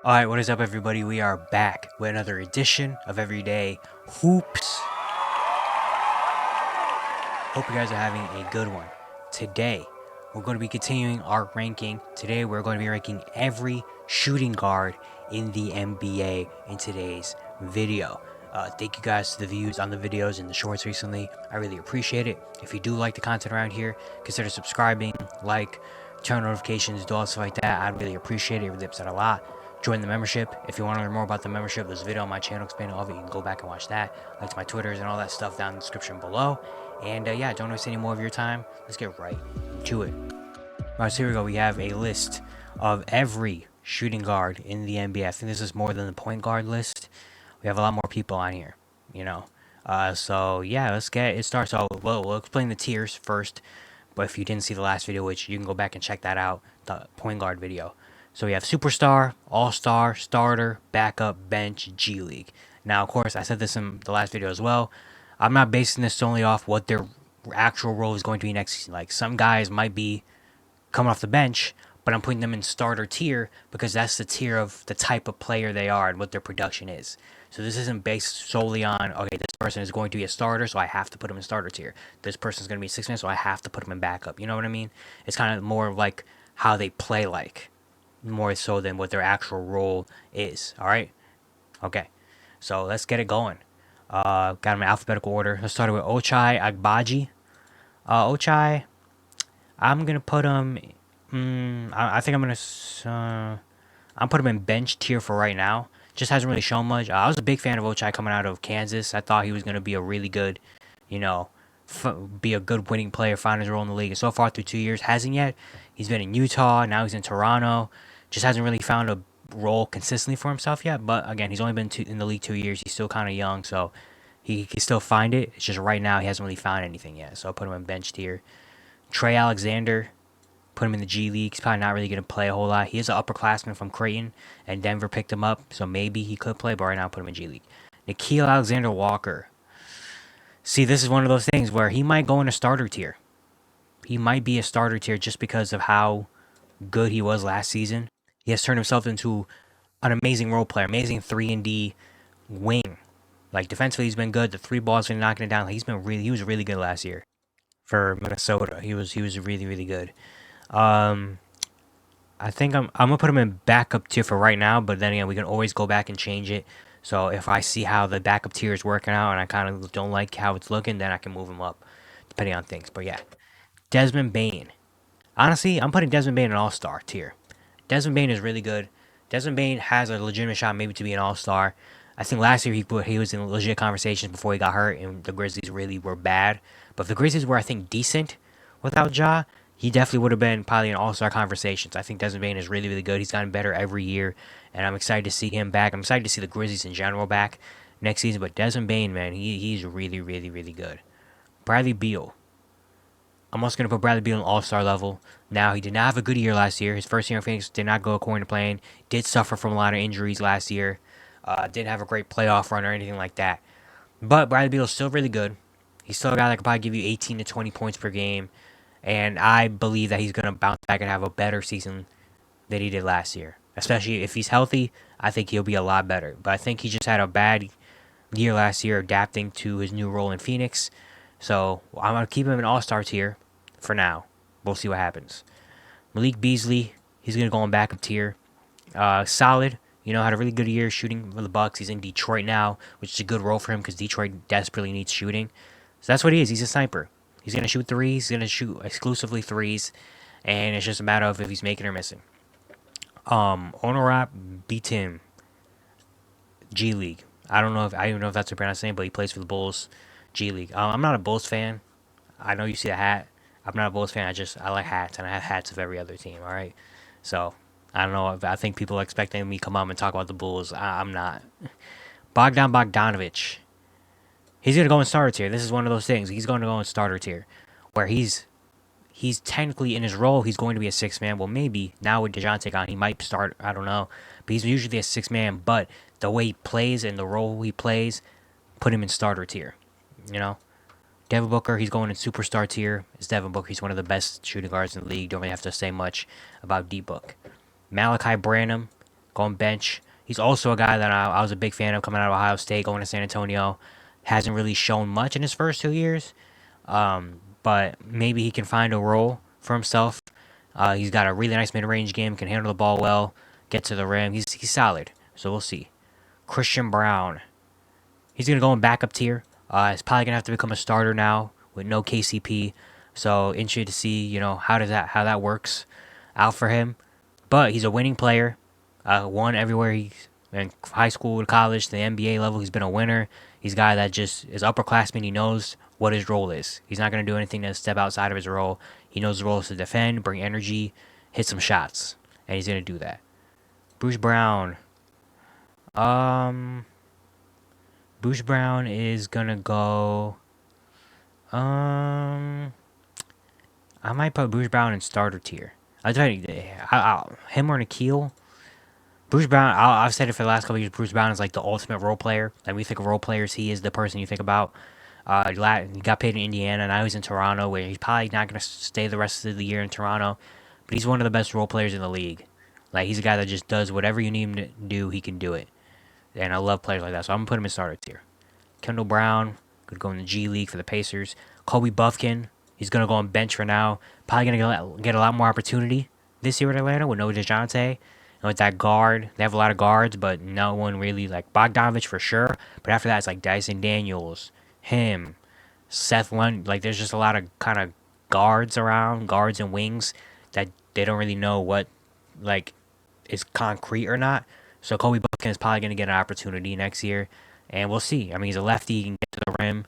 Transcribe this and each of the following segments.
Alright, what is up everybody? We are back with another edition of Everyday Hoops. Hope you guys are having a good one. Today, we're going to be continuing our ranking. Today, we're going to be ranking every shooting guard in the NBA in today's video. Thank you guys to the views on the videos and the shorts recently. I really appreciate it. If you do like the content around here, consider subscribing, like, turn notifications, do all stuff like that. I'd really appreciate it. It really helps out a lot. Join the membership. If you want to learn more about the membership, there's a video on my channel explaining all of it. You can go back and watch that. Links to my Twitters and all that stuff down in the description below. And yeah, don't waste any more of your time. Let's get right to it. Alright, so here we go. We have a list of every shooting guard in the NBA. I think this is more than the point guard list. We have a lot more people on here, you know. So yeah, let's get it started. So we'll explain the tiers first. But if you didn't see the last video, which you can go back and check that out, the point guard video. So we have Superstar, All-Star, Starter, Backup, Bench, G League. Now, of course, I said this in the last video as well. I'm not basing this solely off what their actual role is going to be next season. Like, some guys might be coming off the bench, but I'm putting them in starter tier because that's the tier of the type of player they are and what their production is. So this isn't based solely on, okay, this person is going to be a starter, so I have to put him in starter tier. This person is going to be a six-man, so I have to put him in backup. You know what I mean? It's kind of more like how they play like, more so than what their actual role is. All right? Okay. So let's get it going. Got them in alphabetical order. Let's start with Ochai Agbaji. Ochai, I'm gonna put him. I think I'm gonna. I'm put him in bench tier for right now. Just hasn't really shown much. I was a big fan of Ochai coming out of Kansas. I thought he was gonna be a really good, you know, be a good winning player, find his role in the league. And so far through 2 years, hasn't yet. He's been in Utah. Now he's in Toronto. Just hasn't really found a role consistently for himself yet. But again, he's only been in the league 2 years. He's still kind of young, so he can still find it. It's just right now he hasn't really found anything yet. So I put him in bench tier. Trey Alexander, put him in the G League. He's probably not really going to play a whole lot. He is an upperclassman from Creighton, and Denver picked him up, so maybe he could play, but right now I put him in G League. Nickeil Alexander Walker. See, this is one of those things where he might go in a starter tier. He might be a starter tier just because of how good he was last season. He has turned himself into an amazing role player, amazing 3-and-D wing. Like, defensively, he's been good. The three balls been knocking it down. Like, he was really good last year for Minnesota. He was really really good. Um, I think I'm gonna put him in backup tier for right now, but then again, we can always go back and change it. So if I see how the backup tier is working out and I kind of don't like how it's looking, then I can move him up, depending on things. But yeah, Desmond Bain. Honestly, I'm putting Desmond Bain in All-Star tier. Desmond Bain is really good. Desmond Bain has a legitimate shot maybe to be an All-Star. I think last year he was in legit conversations before he got hurt, and the Grizzlies really were bad. But if the Grizzlies were, I think, decent without Ja, he definitely would have been probably in All-Star conversations. I think Desmond Bain is really, really good. He's gotten better every year, and I'm excited to see him back. I'm excited to see the Grizzlies in general back next season. But Desmond Bain, man, he's really, really, really good. Bradley Beal. I'm also going to put Bradley Beal on All-Star level. Now, he did not have a good year last year. His first year in Phoenix did not go according to plan. Did suffer from a lot of injuries last year. Didn't have a great playoff run or anything like that. But Bradley Beal is still really good. He's still a guy that could probably give you 18 to 20 points per game. And I believe that he's going to bounce back and have a better season than he did last year. Especially if he's healthy, I think he'll be a lot better. But I think he just had a bad year last year adapting to his new role in Phoenix. So I'm going to keep him in All-Star tier for now. We'll see what happens. Malik Beasley, he's going to go in backup tier. Solid. You know, had a really good year shooting for the Bucks. He's in Detroit now, which is a good role for him because Detroit desperately needs shooting. So that's what he is. He's a sniper. He's going to shoot threes. He's going to shoot exclusively threes. And it's just a matter of if he's making or missing. Onorap Bitim, G League. I don't even know if that's a pronounced name, but he plays for the Bulls, G League. I'm not a Bulls fan. I know you see a hat. I'm not a Bulls fan. I like hats, and I have hats of every other team. All right, so I don't know. I think people are expecting me to come up and talk about the Bulls. I'm not. Bogdan Bogdanovic. He's gonna go in starter tier. This is one of those things. He's going to go in starter tier, where he's technically in his role. He's going to be a six man. Well, maybe now with DeJounte on, he might start. I don't know, but he's usually a six man. But the way he plays and the role he plays, put him in starter tier. You know. Devin Booker, he's going in superstar tier. It's Devin Booker. He's one of the best shooting guards in the league. Don't really have to say much about D-Book. Malachi Branham, going bench. He's also a guy that I was a big fan of coming out of Ohio State, going to San Antonio. Hasn't really shown much in his first 2 years, but maybe he can find a role for himself. He's got a really nice mid-range game, can handle the ball well, get to the rim. He's solid, so we'll see. Christian Braun. He's going to go in backup tier. He's probably going to have to become a starter now with no KCP. So interested to see, how that works out for him. But he's a winning player. Won everywhere he's in high school to college to the NBA level. He's been a winner. He's a guy that just is upperclassman. He knows what his role is. He's not going to do anything to step outside of his role. He knows his role is to defend, bring energy, hit some shots, and he's going to do that. Bruce Brown. Bruce Brown is gonna go. I might put Bruce Brown in starter tier. I'll tell you, him or Nikhil. Bruce Brown. I've said it for the last couple of years. Bruce Brown is like the ultimate role player. Like when you think of role players, he is the person you think about. He got paid in Indiana. Now he's in Toronto, where he's probably not gonna stay the rest of the year in Toronto. But he's one of the best role players in the league. Like he's a guy that just does whatever you need him to do. He can do it. And I love players like that, so I'm going to put him in starter tier. Kendall Brown could go in the G League for the Pacers. Kobe Buffkin, he's going to go on bench for now. Probably going to get a lot more opportunity this year at Atlanta with no DeJounte. And with that guard, they have a lot of guards, but no one really, like Bogdanovich for sure. But after that, it's like Dyson Daniels, him, Seth Lund. Like there's just a lot of kind of guards around, guards and wings that they don't really know what, like, is concrete or not. So Kobe Buffkin is probably going to get an opportunity next year, and we'll see. I mean, he's a lefty, he can get to the rim,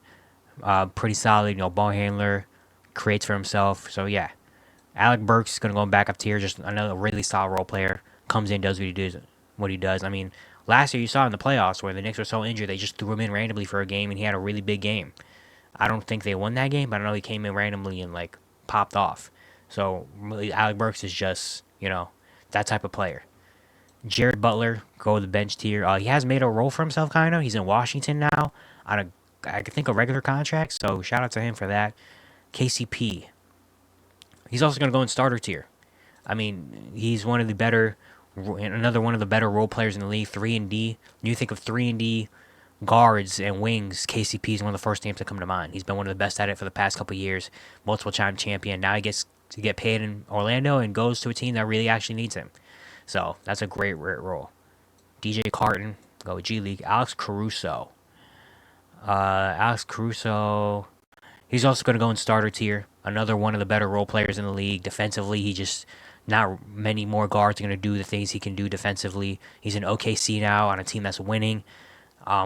pretty solid, ball handler, creates for himself. So yeah, Alec Burks is going to go back up tier, just another really solid role player. Comes in, does what he does. I mean, last year you saw in the playoffs where the Knicks were so injured, they just threw him in randomly for a game, and he had a really big game. I don't think they won that game, but I know he came in randomly and like popped off. So really, Alec Burks is just that type of player. Jared Butler, go to the bench tier. He has made a role for himself, kind of. He's in Washington now on I think, a regular contract. So shout out to him for that. KCP. He's also going to go in starter tier. I mean, he's another one of the better role players in the league. 3-and-D. When you think of 3-and-D guards and wings, KCP is one of the first names that come to mind. He's been one of the best at it for the past couple of years. Multiple time champion. Now he gets to get paid in Orlando and goes to a team that really actually needs him. So that's a great role. DJ Carton, go with G League. Alex Caruso. He's also going to go in starter tier. Another one of the better role players in the league. Defensively, he just not many more guards are going to do the things he can do defensively. He's in OKC now on a team that's winning,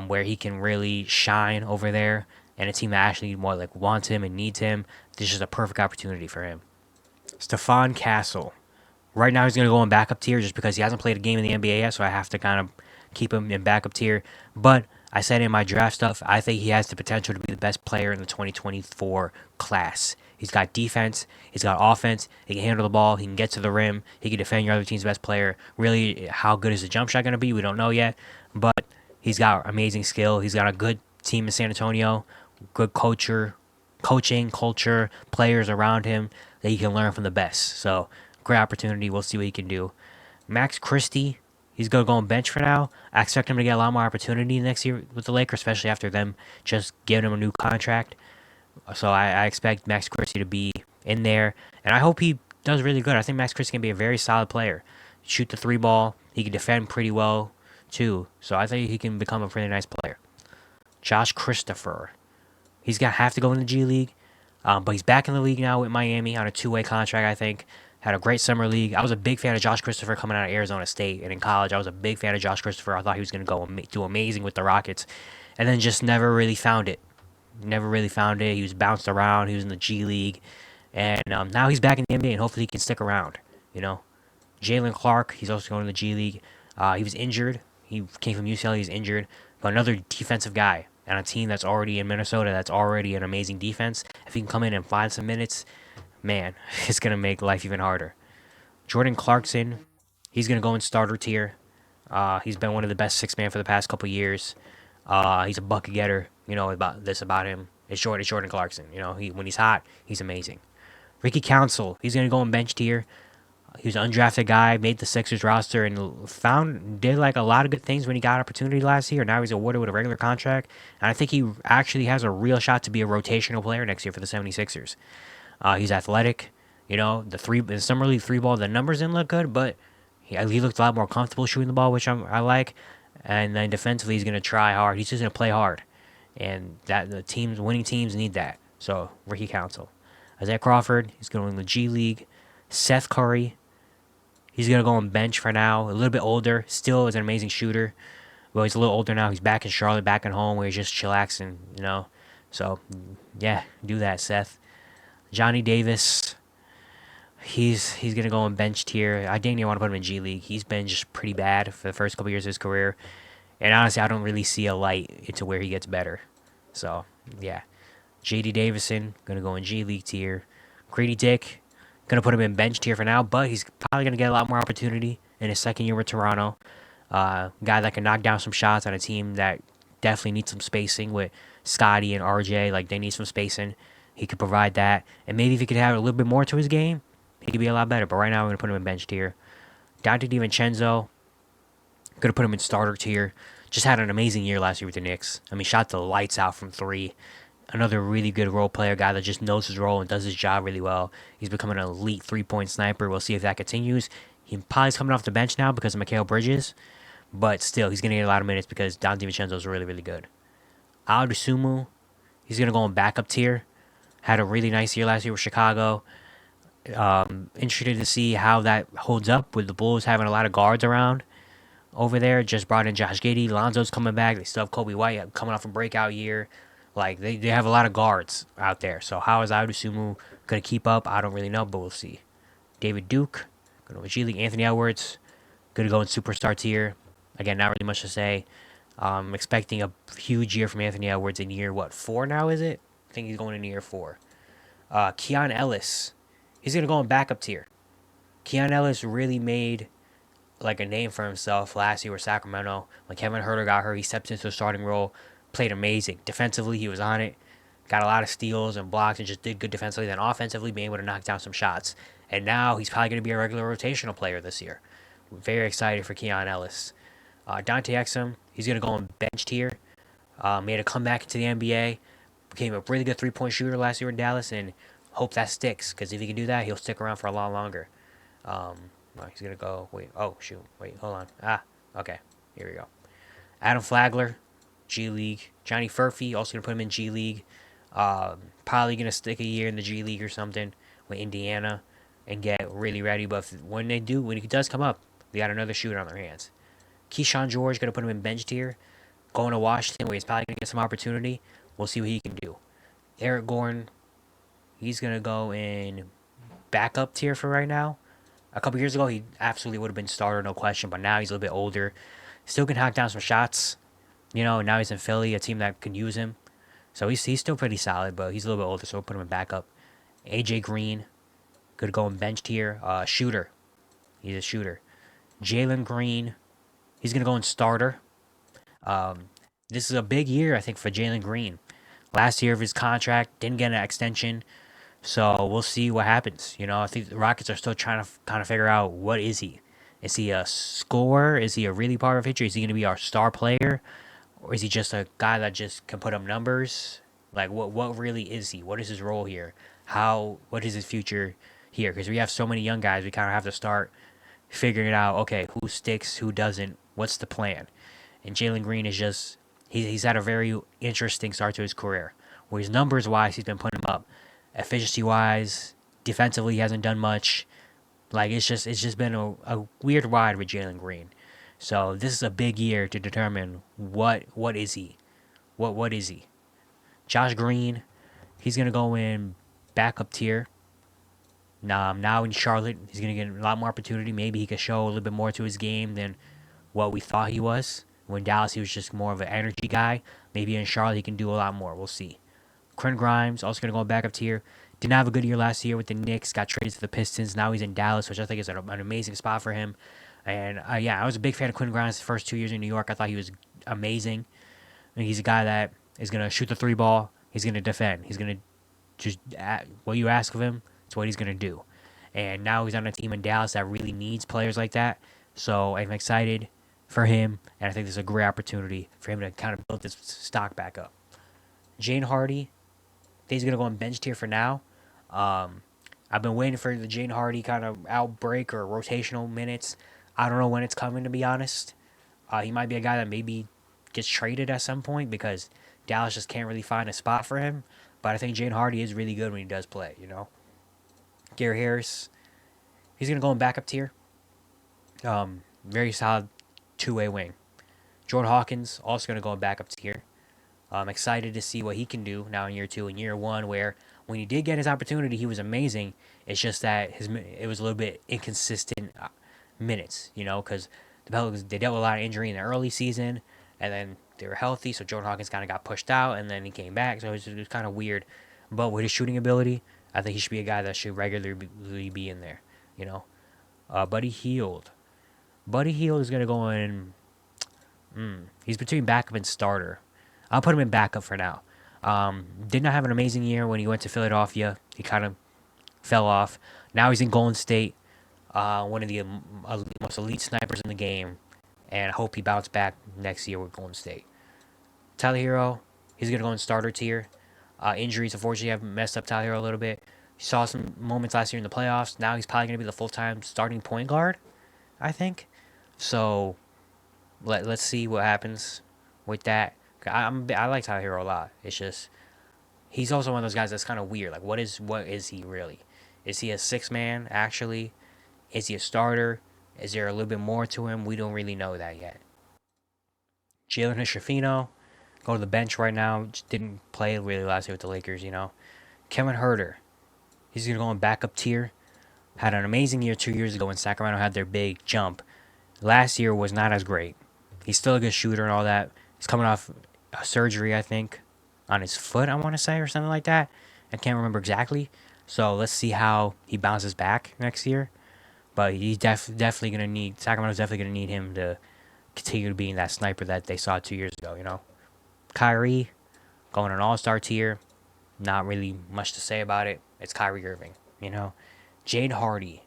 where he can really shine over there, and a team that actually more like wants him and needs him. This is a perfect opportunity for him. Stephon Castle. Right now, he's going to go in backup tier just because he hasn't played a game in the NBA yet, so I have to kind of keep him in backup tier. But I said in my draft stuff, I think he has the potential to be the best player in the 2024 class. He's got defense, he's got offense, he can handle the ball, he can get to the rim, he can defend your other team's best player. Really, how good is the jump shot going to be? We don't know yet, but he's got amazing skill. He's got a good team in San Antonio, good coaching, culture, players around him that he can learn from the best. So, great opportunity. We'll see what he can do. Max Christie, he's going to go on bench for now. I expect him to get a lot more opportunity next year with the Lakers, especially after them just giving him a new contract. So I expect Max Christie to be in there, and I hope he does really good. I think Max Christie can be a very solid player. Shoot the 3-ball. He can defend pretty well, too. So I think he can become a pretty nice player. Josh Christopher. He's going to have to go in the G League, but he's back in the league now with Miami on a 2-way contract, I think. Had a great summer league. I was a big fan of Josh Christopher coming out of Arizona State, and in college, I was a big fan of Josh Christopher. I thought he was going to go do amazing with the Rockets, and then just never really found it. He was bounced around. He was in the G League, and now he's back in the NBA, and hopefully he can stick around. Jalen Clark, he's also going to the G League. He was injured. He came from UCLA. He's injured, but another defensive guy on a team that's already in Minnesota. That's already an amazing defense. If he can come in and find some minutes, man, it's going to make life even harder. Jordan Clarkson, he's going to go in starter tier. He's been one of the best six-man for the past couple years. He's a bucket getter. About him. It's Jordan Clarkson. When he's hot, he's amazing. Ricky Council, he's going to go in bench tier. He was an undrafted guy, made the Sixers roster, and did like a lot of good things when he got opportunity last year. Now he's awarded with a regular contract, and I think he actually has a real shot to be a rotational player next year for the 76ers. He's athletic. The summer league three ball, the numbers didn't look good, but he looked a lot more comfortable shooting the ball, which I like. And then defensively, he's gonna try hard. He's just gonna play hard, and that the winning teams need that. So Ricky Council, Isaiah Crawford, he's going to the G League. Seth Curry, he's gonna go on bench for now. A little bit older, still is an amazing shooter. Well, he's a little older now. He's back in Charlotte, back at home, where he's just chillaxing, So, yeah, do that, Seth. Johnny Davis, he's gonna go on bench tier. I didn't even want to put him in G League. He's been just pretty bad for the first couple years of his career, and honestly, I don't really see a light into where he gets better. So, yeah, J.D. Davison gonna go in G League tier. Grady Dick, gonna put him in bench tier for now, but he's probably gonna get a lot more opportunity in his second year with Toronto. Guy that can knock down some shots on a team that definitely needs some spacing with Scotty and RJ. Like, they need some spacing. He could provide that. And maybe if he could have a little bit more to his game, he could be a lot better. But right now, we're going to put him in bench tier. Dante DiVincenzo, going to put him in starter tier. Just had an amazing year last year with the Knicks. I mean, shot the lights out from three. Another really good role player, guy that just knows his role and does his job really well. He's becoming an elite three-point sniper. We'll see if that continues. He probably is coming off the bench now because of Mikal Bridges. But still, he's going to get a lot of minutes because Don DiVincenzo is really, really good. Ayo Dosunmu, he's going to go in backup tier. Had a really nice year last year with Chicago. Interested to see how that holds up with the Bulls having a lot of guards around over there. Just brought in Josh Giddey. Lonzo's coming back. They still have Kobe White coming off a breakout year. Like, they have a lot of guards out there. So how is Ayo Dosunmu going to keep up? I don't really know, but we'll see. David Duke, going to G League. Anthony Edwards, going to go in superstar tier. Again, not really much to say. Expecting a huge year from Anthony Edwards in year, 4 now, is it? I think he's going into year 4. Keon Ellis, he's going to go in backup tier. Keon Ellis really made like a name for himself last year with Sacramento. When Kevin Huerter got hurt, he stepped into the starting role, played amazing. Defensively, he was on it. Got a lot of steals and blocks and just did good defensively. Then offensively, being able to knock down some shots. And now he's probably going to be a regular rotational player this year. We're very excited for Keon Ellis. Dante Exum, he's going to go on bench tier. Made a comeback into the NBA. Became a really good three-point shooter last year in Dallas, and hope that sticks. Because if he can do that, he'll stick around for a lot longer. He's going to go... Wait. Oh, shoot. Wait, hold on. Okay. Here we go. Adam Flagler, G League. Johnny Furphy, also going to put him in G League. Probably going to stick a year in the G League or something with Indiana and get really ready. But when he does come up, they got another shooter on their hands. Keyshawn George, going to put him in bench tier. Going to Washington, where he's probably going to get some opportunity. We'll see what he can do. Eric Gordon, he's going to go in backup tier for right now. A couple years ago, he absolutely would have been starter, no question. But now he's a little bit older. Still can knock down some shots. Now he's in Philly, a team that can use him. So he's still pretty solid, but he's a little bit older, so we'll put him in backup. AJ Green, could go in bench tier. Shooter. He's a shooter. Jalen Green, he's going to go in starter. This is a big year, I think, for Jalen Green. Last year of his contract, didn't get an extension. So we'll see what happens. I think the Rockets are still trying to kind of figure out, what is he? Is he a scorer? Is he a really part of the picture? Is he going to be our star player? Or is he just a guy that just can put up numbers? Like, what really is he? What is his role here? What is his future here? Because we have so many young guys, we kind of have to start figuring it out. Okay, who sticks, who doesn't? What's the plan? And Jalen Green is just, he's had a very interesting start to his career. Where his numbers-wise, he's been putting them up. Efficiency-wise, defensively, he hasn't done much. Like, it's just been a weird ride with Jalen Green. So this is a big year to determine what is he? What is he? Josh Green, he's gonna go in backup tier. Now in Charlotte, he's gonna get a lot more opportunity. Maybe he could show a little bit more to his game than what we thought he was. When Dallas, he was just more of an energy guy. Maybe in Charlotte, he can do a lot more. We'll see. Quentin Grimes, also going to go back up tier. Didn't have a good year last year with the Knicks. Got traded to the Pistons. Now he's in Dallas, which I think is an amazing spot for him. And, I was a big fan of Quentin Grimes the first 2 years in New York. I thought he was amazing. And he's a guy that is going to shoot the three ball. He's going to defend. He's going to just, what you ask of him, it's what he's going to do. and now he's on a team in Dallas that really needs players like that. So I'm excited for him, and I think this is a great opportunity for him to kind of build this stock back up. Jane Hardy, I think he's gonna go on bench tier for now. Um, I've been waiting for the Jane Hardy kind of outbreak or rotational minutes. I don't know when it's coming, to be honest. He might be a guy that maybe gets traded at some point because Dallas just can't really find a spot for him. But I think Jane Hardy is really good when he does play, you know. Gary Harris, he's going to go in backup tier. Very solid two-way wing. Jordan Hawkins, also going to go in backup tier. I'm excited to see what he can do now in year 2 and year 1, where when he did get his opportunity, he was amazing. It's just that it was a little bit inconsistent minutes, you know, because the Pelicans, they dealt with a lot of injury in the early season, and then they were healthy, so Jordan Hawkins kind of got pushed out, and then he came back, so it was kind of weird. But with his shooting ability, I think he should be a guy that should regularly be in there, you know. Buddy Hield. Buddy Hield is going to go in. He's between backup and starter. I'll put him in backup for now. Did not have an amazing year when he went to Philadelphia. He kind of fell off. Now he's in Golden State, one of the most elite snipers in the game, and I hope he bounces back next year with Golden State. Tyler Hero, he's going to go in starter tier. Injuries, unfortunately, have messed up Tyler Hero a little bit. He saw some moments last year in the playoffs. Now he's probably going to be the full-time starting point guard, I think. So let's see what happens with that. I like Tyler Hero a lot. It's just he's also one of those guys that's kind of weird. Like, what is he really? Is he a six man actually? Is he a starter? Is there a little bit more to him? We don't really know that yet. Jalen Hood-Schifino, go to the bench right now. Just didn't play really last year with the Lakers, you know. Kevin Huerter, he's gonna go in backup tier. Had an amazing year 2 years ago when Sacramento had their big jump. Last year was not as great. He's still a good shooter and all that. He's coming off a surgery, I think, on his foot, I want to say, or something like that. I can't remember exactly. So let's see how he bounces back next year. But he's definitely going to need, Sacramento's definitely going to need him to continue being that sniper that they saw 2 years ago, you know. Kyrie, going an all-star tier. Not really much to say about it. It's Kyrie Irving, you know. Jane Ivey.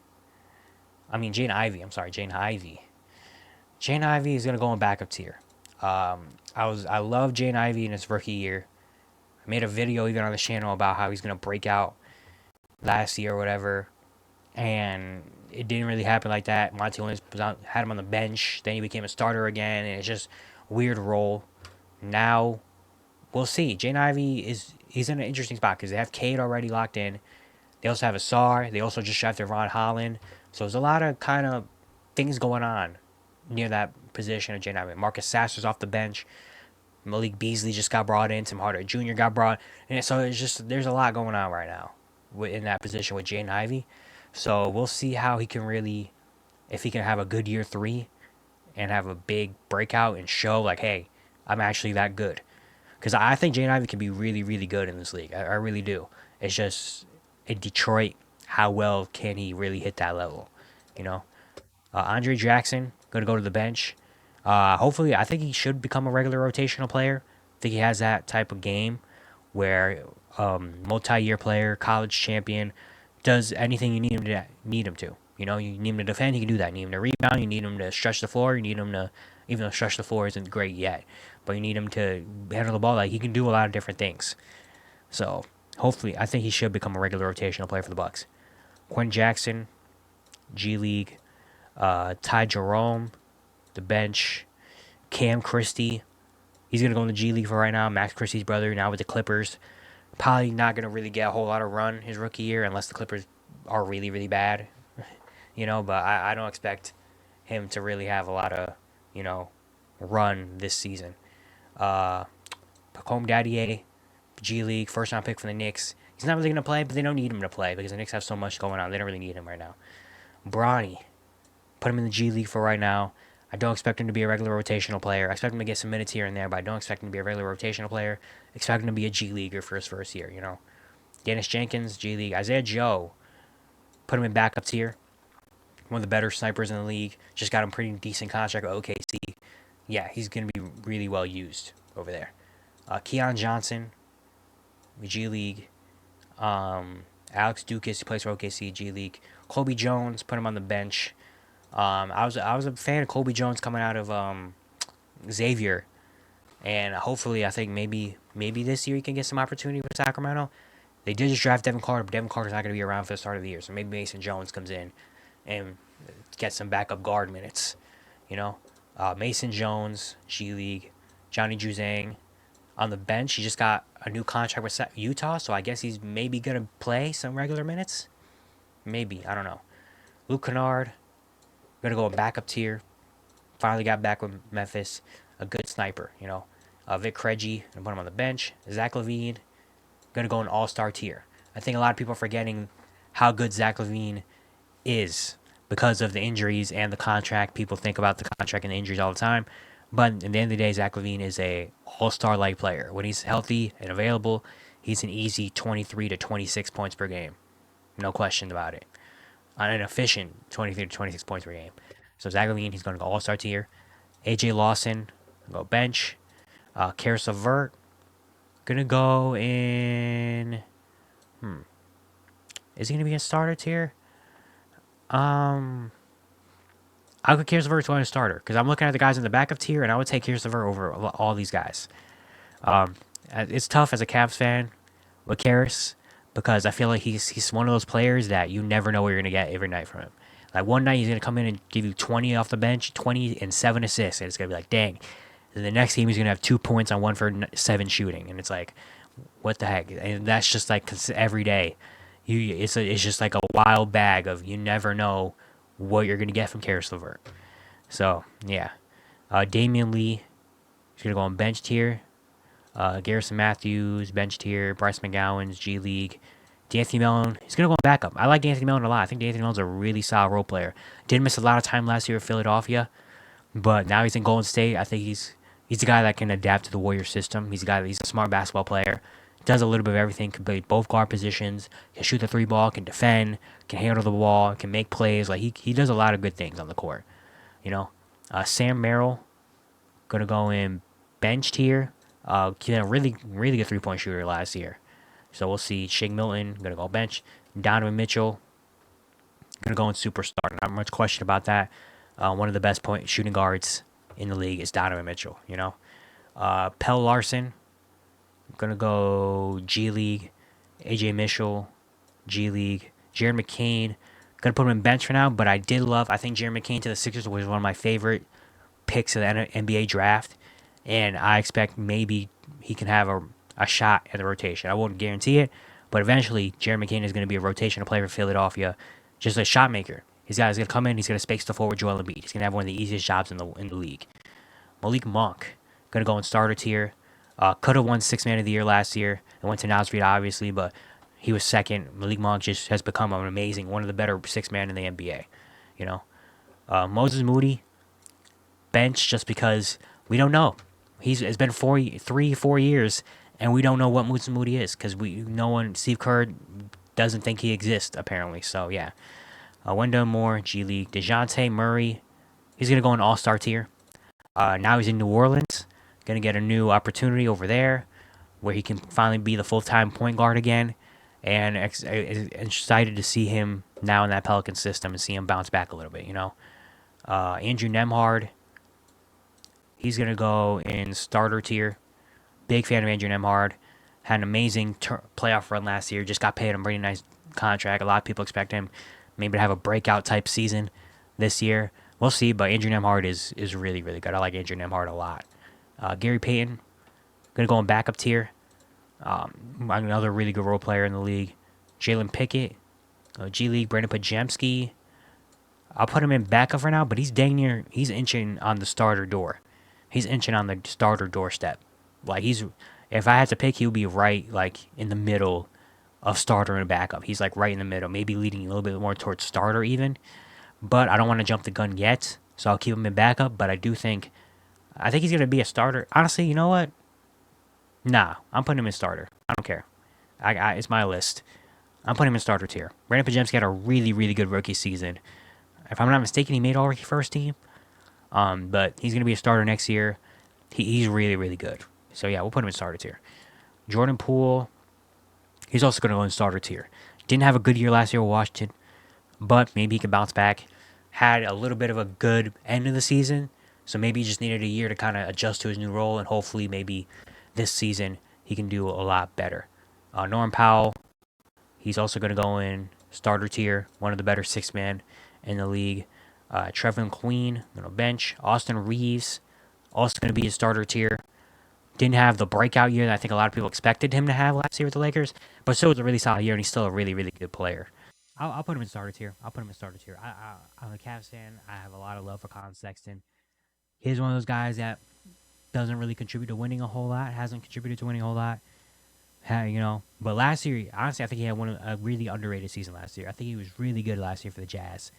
Jane Ivey is gonna go in backup tier. I love Jane Ivey in his rookie year. I made a video even on the channel about how he's gonna break out last year or whatever, and it didn't really happen like that. Monty Williams had him on the bench, then he became a starter again, and it's just a weird role. Now we'll see. Jane Ivey he's in an interesting spot because they have Cade already locked in. They also have Asar. They also just drafted Ron Holland. So there's a lot of kind of things going on near that position of Jane Ivey. Marcus Sasser's off the bench. Malik Beasley just got brought in. Tim Hardaway Jr. got brought in. So it's just, there's a lot going on right now in that position with Jane Ivey. So we'll see how he can really, if he can have a good year 3 and have a big breakout and show like, hey, I'm actually that good. Because I think Jane Ivey can be really, really good in this league. I really do. It's just in Detroit, how well can he really hit that level? You know, Andre Jackson going to go to the bench. Hopefully, I think he should become a regular rotational player. I think he has that type of game where multi-year player, college champion, does anything you need him to. You know, you need him to defend, he can do that. You need him to rebound, you need him to stretch the floor, you need him to, even though stretch the floor isn't great yet, but you need him to handle the ball. Like, he can do a lot of different things. So hopefully, I think he should become a regular rotational player for the Bucks. Quinn Jackson, G League. Ty Jerome, the bench. Cam Christie, he's going to go in the G League for right now. Max Christie's brother, now with the Clippers. Probably not going to really get a whole lot of run his rookie year unless the Clippers are really, really bad. You know, but I don't expect him to really have a lot of, you know, run this season. Pacome Dadier, G League, first round pick for the Knicks. He's not really going to play, but they don't need him to play because the Knicks have so much going on. They don't really need him right now. Bronny, put him in the G League for right now. I don't expect him to be a regular rotational player. I expect him to get some minutes here and there, but I don't expect him to be a regular rotational player. I expect him to be a G Leaguer for his first year, you know. Dennis Jenkins, G League. Isaiah Joe, put him in backup tier. One of the better snipers in the league. Just got him pretty decent contract with OKC. Yeah, he's going to be really well used over there. Keon Johnson, G League. Alex Dukas, who plays for OKC, G League. Colby Jones, put him on the bench. I was a fan of Colby Jones coming out of Xavier, and hopefully I think maybe this year he can get some opportunity with Sacramento. They did just draft Devin Carter, but Devin Carter's not going to be around for the start of the year, so maybe Mason Jones comes in and gets some backup guard minutes. You know, Mason Jones, G League, Johnny Juzang on the bench. He just got a new contract with Utah, so I guess he's maybe going to play some regular minutes. Maybe, I don't know. Luke Kennard, going to go a backup tier. Finally got back with Memphis. A good sniper, you know. Vic Krejci, going to put him on the bench. Zach LaVine, going to go an all-star tier. I think a lot of people are forgetting how good Zach LaVine is because of the injuries and the contract. People think about the contract and the injuries all the time. But at the end of the day, Zach LaVine is a all-star-like player. When he's healthy and available, he's an easy 23 to 26 points per game. No question about it. On an efficient 23 to 26 points per game. So Zach LaVine, he's going to go all-star tier. AJ Lawson, go bench. Karis LeVert, going to go in... Is he going to be a starter tier? I'll go Karis LeVert to a starter because I'm looking at the guys in the backup tier, and I would take Karis LeVert over all these guys. It's tough as a Cavs fan with Karis because I feel like he's one of those players that you never know what you're gonna get every night from him. Like one night he's gonna come in and give you 20 off the bench, 20 and 7 assists, and it's gonna be like, dang. And the next game he's gonna have 2 points on 1 for 7 shooting, and it's like, what the heck? And that's just like every day. It's just like a wild bag of you never know what you're gonna get from Karis LeVert. So yeah, Damian Lee, he's gonna go on bench tier. Garrison Matthews, bench tier. Bryce McGowan's G League. D'Anthony Melton, he's gonna go on backup. I like D'Anthony Melton a lot. I think D'Anthony Melton's a really solid role player. Did miss a lot of time last year at Philadelphia, but now he's in Golden State. I think he's the guy that can adapt to the Warriors system. He's a smart basketball player. Does a little bit of everything. Can play both guard positions. Can shoot the 3 ball. Can defend. Can handle the ball. Can make plays. Like he does a lot of good things on the court. You know, Sam Merrill gonna go in bench tier. He had a really good 3-point shooter last year. So we'll see. Shake Milton gonna go bench. Donovan Mitchell gonna go in superstar. Not much question about that. One of the best point shooting guards in the league is Donovan Mitchell. You know, Pell Larson gonna go G League. AJ Mitchell, G League. Jared McCain, gonna put him in bench for now. But I think Jared McCain to the Sixers was one of my favorite picks of the NBA draft, and I expect maybe he can have a shot at the rotation. I won't guarantee it, but eventually Jared McCain is going to be a rotational player for Philadelphia, just a shot maker. He's going to come in, he's going to space the floor with Joel Embiid. He's going to have one of the easiest jobs in the league. Malik Monk, going to go in starter tier. Could have won 6th Man of the Year last year. It went to Nasrid, obviously, but he was second. Malik Monk just has become one of the better 6th man in the NBA. You know, Moses Moody, bench just because we don't know. It's been 4 years, and we don't know what Moses Moody is because Steve Kerr doesn't think he exists apparently. So yeah, Wendell Moore, G League. DeJounte Murray, he's gonna go in all-star tier. Now he's in New Orleans, gonna get a new opportunity over there, where he can finally be the full-time point guard again, and excited to see him now in that Pelican system and see him bounce back a little bit. You know, Andrew Nembhard, he's gonna go in starter tier. Big fan of Andrew Nembhard. Had an amazing playoff run last year. Just got paid a pretty nice contract. A lot of people expect him maybe to have a breakout type season this year. We'll see, but Andrew Nembhard is really, really good. I like Andrew Nembhard a lot. Gary Payton, going to go in backup tier. Another really good role player in the league. Jalen Pickett, G League. Brandon Pajemski. I'll put him in backup for now, but he's inching on the starter door. He's inching on the starter doorstep. Like if I had to pick, he would be right like in the middle of starter and backup. He's like right in the middle, maybe leading a little bit more towards starter even. But I don't want to jump the gun yet, so I'll keep him in backup. But I think he's gonna be a starter. Honestly, you know what? Nah, I'm putting him in starter. I don't care. It's my list. I'm putting him in starter tier. Brandon Pajemski had a really, really good rookie season. If I'm not mistaken, he made all-rookie first team. But he's gonna be a starter next year. He's really, really good. So yeah, we'll put him in starter tier. Jordan Poole, he's also going to go in starter tier. Didn't have a good year last year with Washington. but maybe he can bounce back. Had a little bit of a good end of the season, so maybe he just needed a year to kind of adjust to his new role, and hopefully maybe this season he can do a lot better. Norm Powell, he's also going to go in starter tier, one of the better six-man in the league. Trevin Queen, bench. Austin Reeves, also going to be a starter tier. Didn't have the breakout year that I think a lot of people expected him to have last year with the Lakers, but still was a really solid year, and he's still a really, really good player. I'll put him in starter tier. I'm a Cavs fan. I have a lot of love for Colin Sexton. He's one of those guys that doesn't really contribute to winning a whole lot, hasn't contributed to winning a whole lot. But last year, honestly, I think he had a really underrated season last year. I think he was really good last year for the Jazz.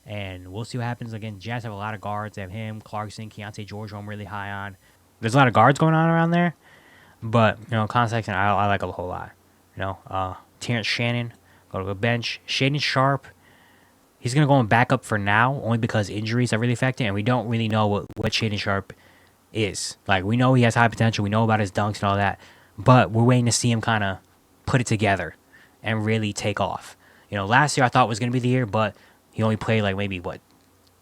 And we'll see what happens. Again, Jazz have a lot of guards. They have him, Clarkson, Keontae George, who I'm really high on. There's a lot of guards going on around there. But, Colin Sexton, I like a whole lot. Terrence Shannon, go to the bench. Shaden Sharp, he's going to go in backup for now, only because injuries are really affecting, and we don't really know what Shaden Sharp is. Like, we know he has high potential. We know about his dunks and all that. But we're waiting to see him kind of put it together and really take off. Last year I thought was going to be the year, but he only played like maybe,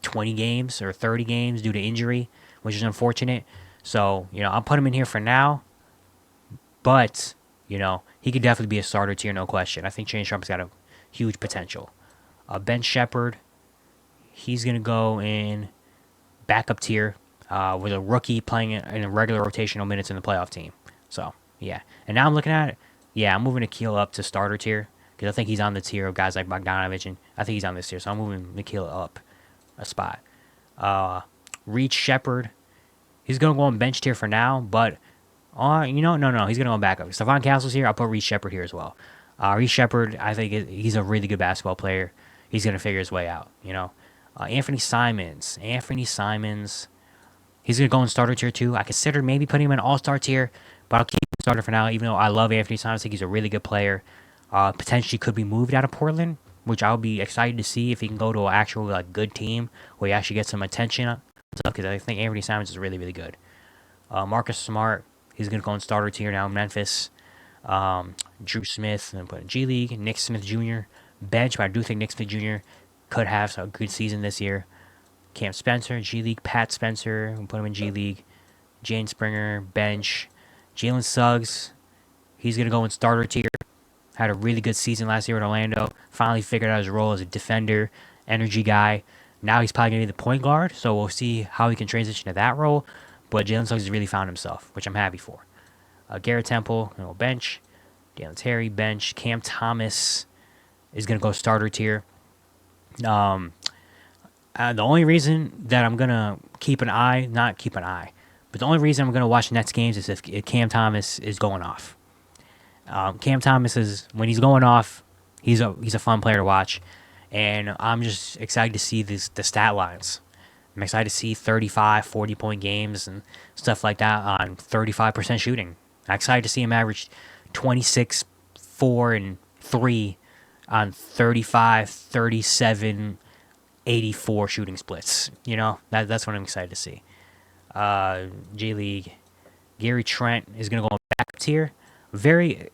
20 games or 30 games due to injury, which is unfortunate. So, I'll put him in here for now. But, he could definitely be a starter tier, no question. I think Shaden Sharp's got a huge potential. Ben Shepherd, he's going to go in backup tier with a rookie playing in a regular rotational minutes in the playoff team. So, yeah. And now I'm looking at it. Yeah, I'm moving Nickeil up to starter tier because I think he's on the tier of guys like Bogdanovich, and I think he's on this tier. So I'm moving Nickeil up a spot. Reach Shepherd, he's going to go on bench tier for now, but no. He's going to go back up. Stephon Castle's here. I'll put Reach Shepherd here as well. Reach Shepherd, I think he's a really good basketball player. He's going to figure his way out, Anthony Simons, he's going to go in starter tier too. I considered maybe putting him in all-star tier, but I'll keep him starter for now, even though I love Anthony Simons. I think he's a really good player. Potentially could be moved out of Portland, which I'll be excited to see if he can go to an actual good team where he actually gets some attention, because I think Anthony Simons is really, really good. Marcus Smart, he's going to go in starter tier now in Memphis. Drew Smith, and put in G League. Nick Smith Jr., bench, but I do think Nick Smith Jr. could have a good season this year. Cam Spencer, G League. Pat Spencer, we'll put him in G League. Jane Springer, bench. Jalen Suggs, he's going to go in starter tier. Had a really good season last year in Orlando. Finally figured out his role as a defender, energy guy. Now he's probably going to be the point guard, so we'll see how he can transition to that role. But Jalen Suggs has really found himself, which I'm happy for. Garrett Temple, bench. Dalen Terry, bench. Cam Thomas is going to go starter tier. The only reason that I'm going to but the only reason I'm going to watch Nets games is if Cam Thomas is going off. Cam Thomas is, when he's going off, he's a fun player to watch. And I'm just excited to see the stat lines. I'm excited to see 35, 40-point games and stuff like that on 35% shooting. I'm excited to see him average 26, 4, and 3 on 35, 37, 84 shooting splits. That's what I'm excited to see. J League, Gary Trent is going to go back up tier. Very,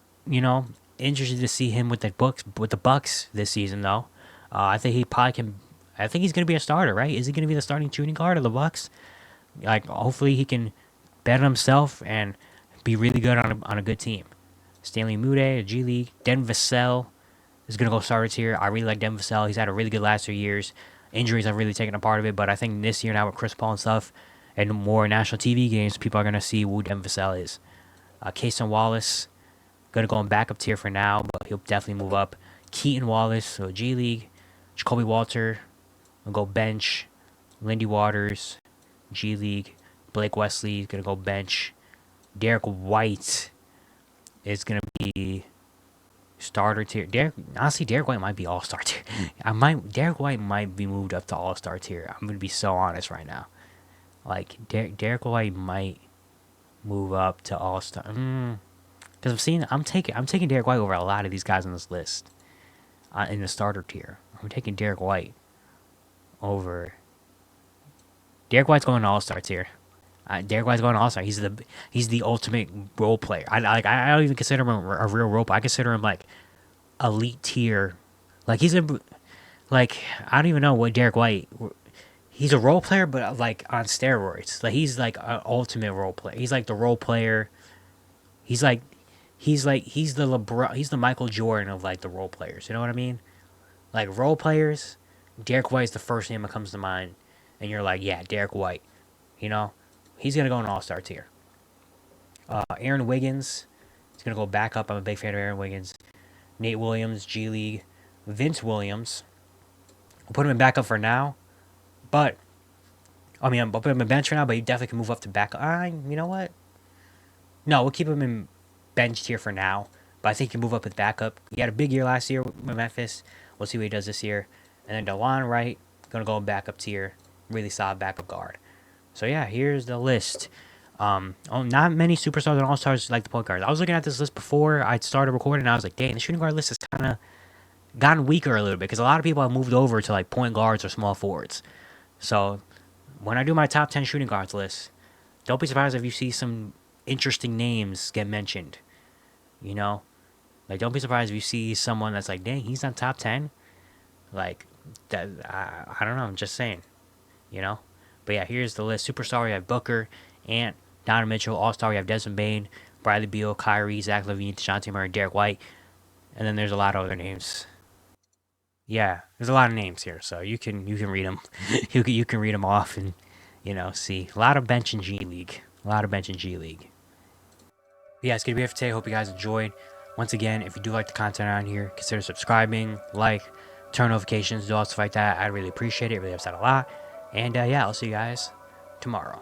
interested to see him with the Bucks this season, though. I think he probably can. I think he's going to be a starter, right? Is he going to be the starting shooting guard of the Bucks? Hopefully he can bet on himself and be really good on a good team. Stanley Mude, G League. Den Vassell is going to go starter tier. I really like Den Vassell. He's had a really good last 2 years. Injuries have really taken a part of it, but I think this year now with Chris Paul and stuff and more national TV games, people are going to see who Den Vassell is. Cason Wallace, going to go in backup tier for now, but he'll definitely move up. Keaton Wallace, so G League. Jacoby Walter, will go bench. Lindy Waters, G League. Blake Wesley is going to go bench. Derek White is going to be starter tier. Derek White might be all-star tier. Derek White might be moved up to all-star tier. I'm going to be so honest right now. Derek White might move up to all-star. Because I'm taking Derek White over a lot of these guys on this list in the starter tier. I'm taking Derek White over. Derek White's going to all-star tier. Derek White's going to all-star. He's the ultimate role player. I don't even consider him a real role player. I consider him elite tier. like, I don't even know what Derek White. He's a role player, but like on steroids. Like he's like an ultimate role player. He's like the role player. He's like, he's the LeBron. He's the Michael Jordan of like the role players. You know what I mean? Like role players. Derek White's the first name that comes to mind, and you're like, yeah, Derek White. You know, he's gonna go an All-Star tier. Aaron Wiggins. He's gonna go back up. I'm a big fan of Aaron Wiggins. Nate Williams, G League. Vince Williams. I'll put him in backup for now, but I mean, I'll put him in bench for now, but he definitely can move up to backup. You know what? No, we'll keep him in bench tier for now, but I think he can move up with backup. He had a big year last year with Memphis. We'll see what he does this year. And then DeLon Wright, going to go in backup tier. Really solid backup guard. So, yeah, here's the list. Not many superstars and all-stars like the point guards. I was looking at this list before I started recording, and I was like, dang, the shooting guard list has kind of gotten weaker a little bit because a lot of people have moved over to, like, point guards or small forwards. So, when I do my top 10 shooting guards list, don't be surprised if you see some interesting names get mentioned. You know? Like, don't be surprised if you see someone that's like, dang, he's on top 10. Like, that, I don't know. I'm just saying. You know? But yeah, here's the list. Superstar, we have Booker, Ant, Donovan Mitchell. All-Star, we have Desmond Bane, Bradley Beal, Kyrie, Zach LaVine, DeJounte Murray, Derek White. And then there's a lot of other names. Yeah, there's a lot of names here, so you can read them. you can read them off and, you know, see. A lot of bench in G League. Yeah, it's going to be it for today. Hope you guys enjoyed. Once again, if you do like the content around here, consider subscribing, like, turn notifications, do all stuff like that. I'd really appreciate it. It really helps out a lot. And yeah, I'll see you guys tomorrow.